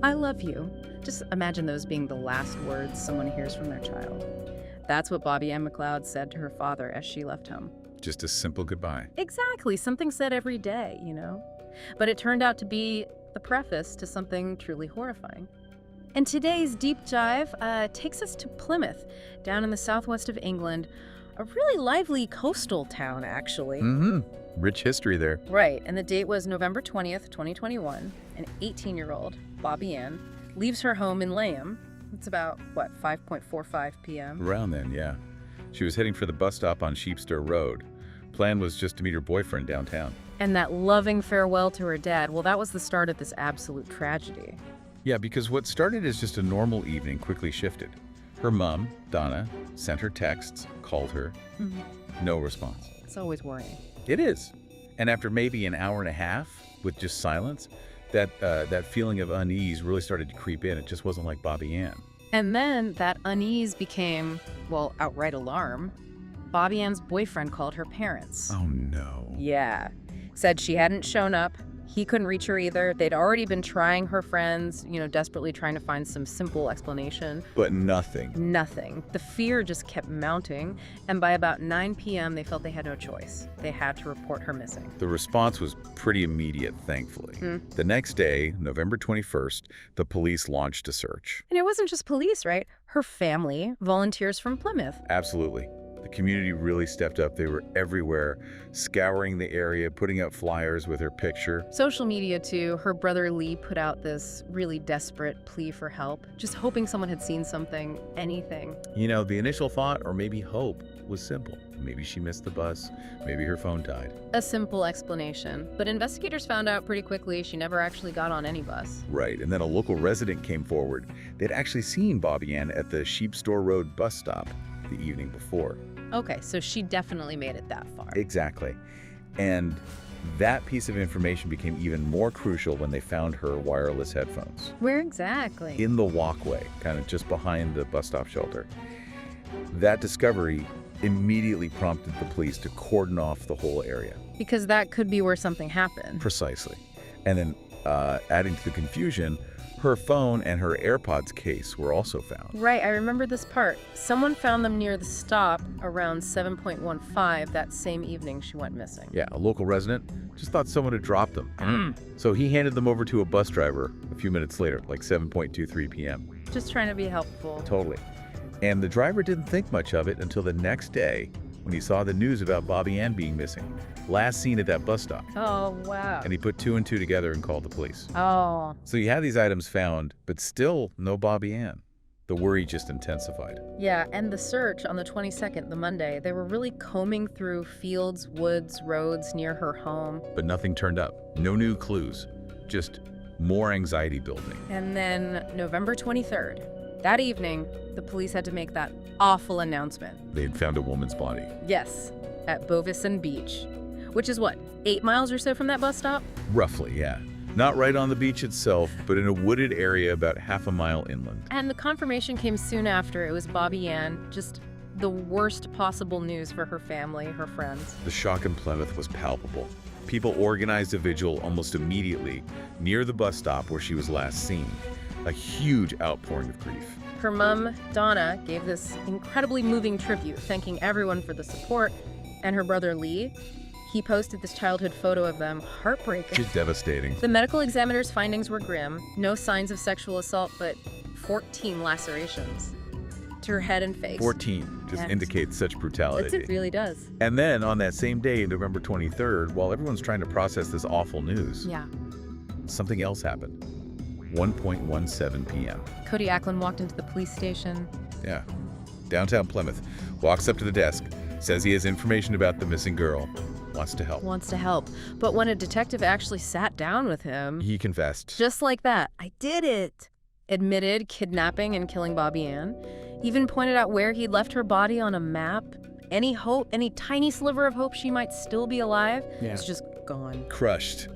I love you. Just imagine those being the last words someone hears from their child. That's what Bobbi-Anne McLeod said to her father as she left home. Just a simple goodbye. Exactly, something said every day, you know? But it turned out to be the preface to something truly horrifying. And today's deep dive takes us to Plymouth, down in the southwest of England, a really lively coastal town, actually. Rich history there. Right, and the date was November 20th, 2021. An 18-year-old, Bobbi-Anne, leaves her home in Layham. It's about, 5:45 p.m.? Around then, yeah. She was heading for the bus stop on Sheepstar Road. Plan was just to meet her boyfriend downtown. And that loving farewell to her dad, well, that was the start of this absolute tragedy. Yeah, because what started as just a normal evening quickly shifted. Her mom, Donna, sent her texts, called her. No response. It's always worrying. It is. And after maybe an hour and a half with just silence, that feeling of unease really started to creep in. It just wasn't like Bobbi-Anne. And then that unease became, outright alarm. Bobbi-Anne's boyfriend called her parents. Oh, no. Yeah. Said she hadn't shown up. He couldn't reach her either. They'd already been trying her friends, desperately trying to find some simple explanation. But nothing. Nothing. The fear just kept mounting, and by about 9 p.m., they felt they had no choice. They had to report her missing. The response was pretty immediate, thankfully. The next day, November 21st, the police launched a search. And it wasn't just police, right? Her family, volunteers from Plymouth. Absolutely. The community really stepped up. They were everywhere, scouring the area, putting out flyers with her picture. Social media, too. Her brother Lee put out this really desperate plea for help, just hoping someone had seen something, anything. The initial thought, or maybe hope, was simple. Maybe she missed the bus. Maybe her phone died. A simple explanation. But investigators found out pretty quickly she never actually got on any bus. Right, and then a local resident came forward. They'd actually seen Bobbi-Anne at the Sheepstar Road bus stop the evening before. Okay, so she definitely made it that far. Exactly. And that piece of information became even more crucial when they found her wireless headphones. Where exactly? In the walkway, kind of just behind the bus stop shelter. That discovery immediately prompted the police to cordon off the whole area. Because that could be where something happened. Precisely. And then adding to the confusion, her phone and her AirPods case were also found. Right, I remember this part. Someone found them near the stop around 7:15 that same evening she went missing. Yeah, a local resident just thought someone had dropped them. So he handed them over to a bus driver a few minutes later, like 7:23 p.m. Just trying to be helpful. Totally. And the driver didn't think much of it until the next day when he saw the news about Bobbi-Anne being missing. Last seen at that bus stop. Oh, wow. And he put two and two together and called the police. Oh. So you had these items found, but still no Bobbi-Anne. The worry just intensified. Yeah, and the search on the 22nd, the Monday, they were really combing through fields, woods, roads near her home. But nothing turned up. No new clues. Just more anxiety building. And then November 23rd, that evening, the police had to make that awful announcement. They had found a woman's body. Yes, at Bovison Beach, which is 8 miles or so from that bus stop? Roughly, yeah. Not right on the beach itself, but in a wooded area about half a mile inland. And the confirmation came soon after. It was Bobbi-Anne, just the worst possible news for her family, her friends. The shock in Plymouth was palpable. People organized a vigil almost immediately near the bus stop where she was last seen. A huge outpouring of grief. Her mom, Donna, gave this incredibly moving tribute, thanking everyone for the support. And her brother Lee, he posted this childhood photo of them. Heartbreaking. Just devastating. The medical examiner's findings were grim. No signs of sexual assault, but 14 lacerations to her head and face. 14 just indicates such brutality. It really does. And then on that same day, November 23rd, while everyone's trying to process this awful news, something else happened. 1:17 p.m. Cody Ackland walked into the police station. Yeah. Downtown Plymouth. Walks up to the desk. Says he has information about the missing girl. Wants to help. But when a detective actually sat down with him... He confessed. Just like that. I did it. Admitted kidnapping and killing Bobbi-Anne. Even pointed out where he'd left her body on a map. Any hope, any tiny sliver of hope she might still be alive is just gone. Crushed.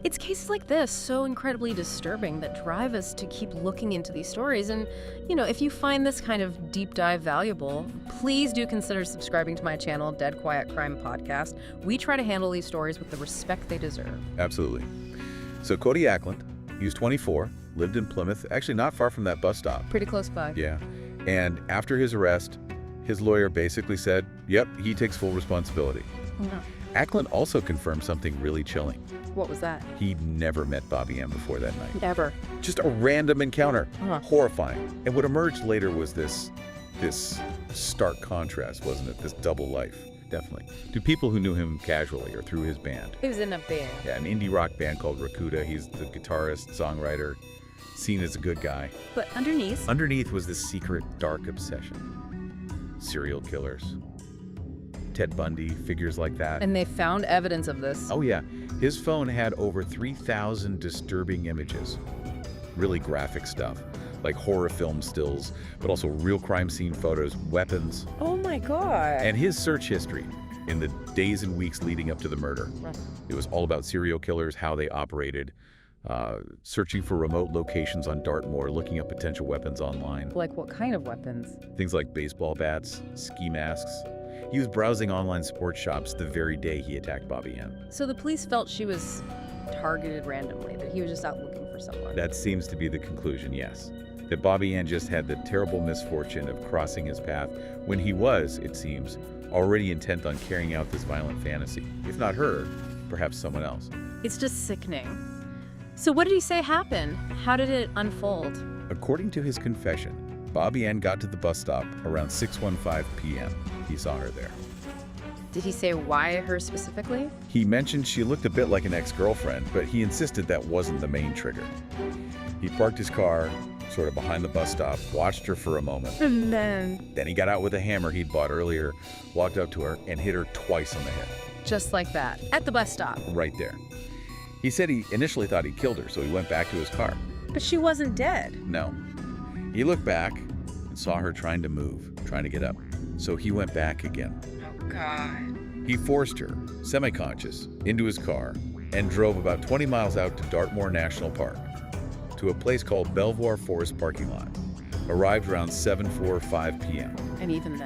It's cases like this, so incredibly disturbing, that drive us to keep looking into these stories. And, if you find this kind of deep dive valuable, please do consider subscribing to my channel, Dead Quiet Crime Podcast. We try to handle these stories with the respect they deserve. Absolutely. So Cody Ackland, he was 24, lived in Plymouth, actually not far from that bus stop. Pretty close by. Yeah. And after his arrest, his lawyer basically said, yep, he takes full responsibility. Yeah. Ackland also confirmed something really chilling. What was that? He'd never met Bobbi-Anne before that night. Never. Just a random encounter. Uh-huh. Horrifying. And what emerged later was this stark contrast, wasn't it? This double life. Definitely. To people who knew him casually or through his band. He was in a band. Yeah, an indie rock band called Rakuda. He's the guitarist, songwriter, seen as a good guy. But underneath Was this secret, dark obsession. Serial killers. Ted Bundy, figures like that. And they found evidence of this. Oh yeah, his phone had over 3,000 disturbing images. Really graphic stuff, like horror film stills, but also real crime scene photos, weapons. Oh my God. And his search history in the days and weeks leading up to the murder. Right. It was all about serial killers, how they operated, searching for remote locations on Dartmoor, looking up potential weapons online. Like what kind of weapons? Things like baseball bats, ski masks. He was browsing online sports shops the very day he attacked Bobbi-Anne. So the police felt she was targeted randomly, that he was just out looking for someone. That seems to be the conclusion, yes. That Bobbi-Anne just had the terrible misfortune of crossing his path when he was, it seems, already intent on carrying out this violent fantasy. If not her, perhaps someone else. It's just sickening. So what did he say happened? How did it unfold? According to his confession, Bobbi-Anne got to the bus stop around 6:15 p.m. He saw her there. Did he say why her specifically? He mentioned she looked a bit like an ex-girlfriend, but he insisted that wasn't the main trigger. He parked his car sort of behind the bus stop, watched her for a moment. And then He got out with a hammer he'd bought earlier, walked up to her, and hit her twice on the head. just like that, at the bus stop. Right there. He said he initially thought he killed her, so he went back to his car. But she wasn't dead. No. He looked back and saw her trying to move, trying to get up. So he went back again. Oh, God. He forced her, semi-conscious, into his car and drove about 20 miles out to Dartmoor National Park, to a place called Belvoir Forest Parking Lot. Arrived around 7:45 p.m. And even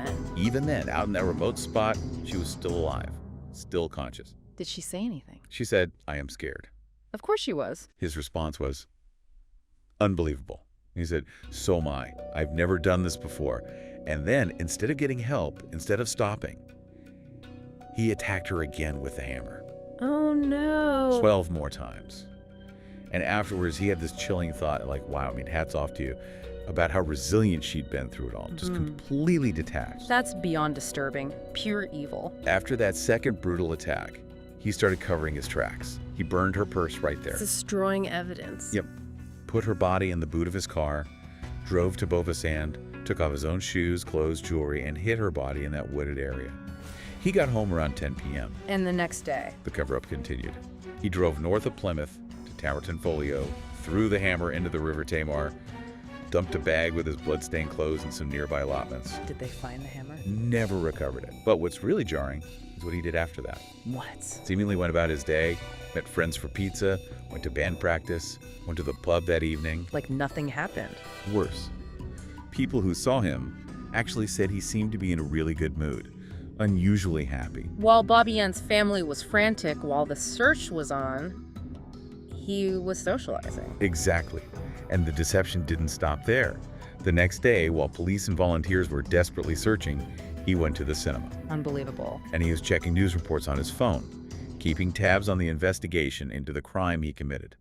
then, out in that remote spot, she was still alive, still conscious. did she say anything? She said, "I am scared." Of course she was. His response was, "Unbelievable." He said, "So am I. I've never done this before." And then, instead of getting help, instead of stopping, he attacked her again with the hammer. Oh, no. 12 more times. And afterwards, he had this chilling thought, like, wow, I mean, hats off to you, about how resilient she'd been through it all, just completely detached. That's beyond disturbing. Pure evil. After that second brutal attack, he started covering his tracks. He burned her purse right there. Destroying evidence. Yep. Put her body in the boot of his car, drove to Bobbi-Anne, took off his own shoes, clothes, jewelry, and hid her body in that wooded area. He got home around 10 p.m. And the next day. The cover-up continued. He drove north of Plymouth to Towerton Folio, threw the hammer into the River Tamar, dumped a bag with his blood-stained clothes in some nearby allotments. Did they find the hammer? Never recovered it. But what's really jarring is what he did after that. What? Seemingly went about his day, met friends for pizza, went to band practice, went to the pub that evening. Like nothing happened. Worse, people who saw him actually said he seemed to be in a really good mood, unusually happy. While Bobbi-Anne's family was frantic while the search was on, he was socializing. Exactly. And the deception didn't stop there. The next day, while police and volunteers were desperately searching, he went to the cinema. Unbelievable. And he was checking news reports on his phone, keeping tabs on the investigation into the crime he committed.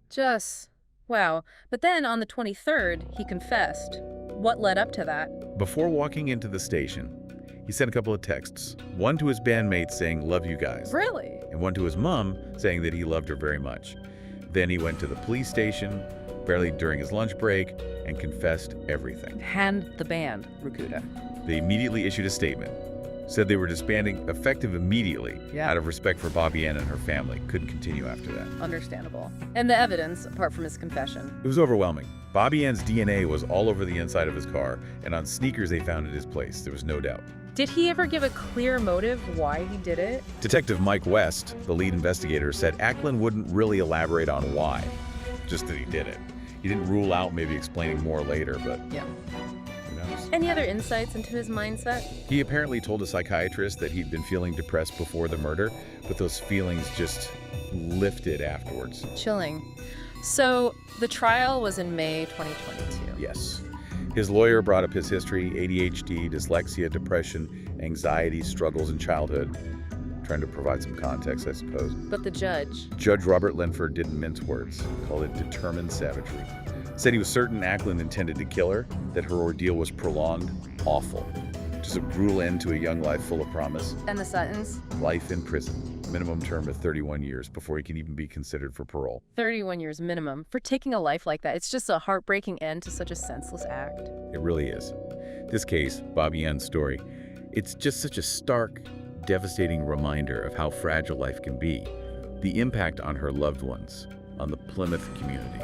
Wow. But then on the 23rd, he confessed. What led up to that? Before walking into the station, he sent a couple of texts. One to his bandmates saying, "Love you guys." Really? And one to his mom saying that he loved her very much. Then he went to the police station, barely during his lunch break, and confessed everything. And the band, Rakuda. They immediately issued a statement, said they were disbanding effective immediately out of respect for Bobbi-Anne and her family. Couldn't continue after that. Understandable. And the evidence, apart from his confession. It was overwhelming. Bobbi-Anne's DNA was all over the inside of his car, and on sneakers they found at his place. There was no doubt. Did he ever give a clear motive why he did it? Detective Mike West, the lead investigator, said Ackland wouldn't really elaborate on why, just that he did it. He didn't rule out maybe explaining more later, but Yeah. who knows? Any other insights into his mindset? He apparently told a psychiatrist that he'd been feeling depressed before the murder, but those feelings just lifted afterwards. Chilling. So the trial was in May 2022. Yes. His lawyer brought up his history, ADHD, dyslexia, depression, anxiety, struggles in childhood. Trying to provide some context, I suppose. But the judge... Judge Robert Linford didn't mince words, called it determined savagery. Said he was certain Ackland intended to kill her, that her ordeal was prolonged, awful. Just a brutal end to a young life full of promise. And the sentence? Life in prison. Minimum term of 31 years before he can even be considered for parole. 31 years minimum for taking a life like that. It's just a heartbreaking end to such a senseless act. It really is. This case, Bobbi-Anne's story, it's just such a stark, devastating reminder of how fragile life can be. The impact on her loved ones, on the Plymouth community.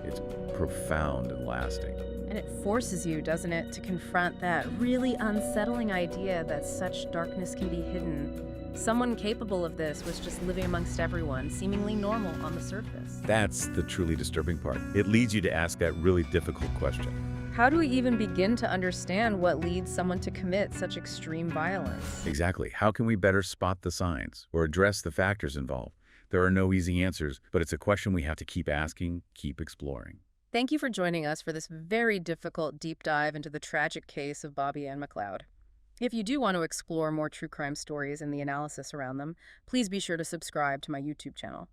It's profound and lasting. And it forces you, doesn't it, to confront that really unsettling idea that such darkness can be hidden. Someone capable of this was just living amongst everyone, seemingly normal on the surface. That's the truly disturbing part. It leads you to ask that really difficult question. How do we even begin to understand what leads someone to commit such extreme violence? Exactly. How can we better spot the signs or address the factors involved? There are no easy answers, but it's a question we have to keep asking, keep exploring. Thank you for joining us for this very difficult deep dive into the tragic case of Bobbi-Anne McLeod. If you do want to explore more true crime stories and the analysis around them, please be sure to subscribe to my YouTube channel.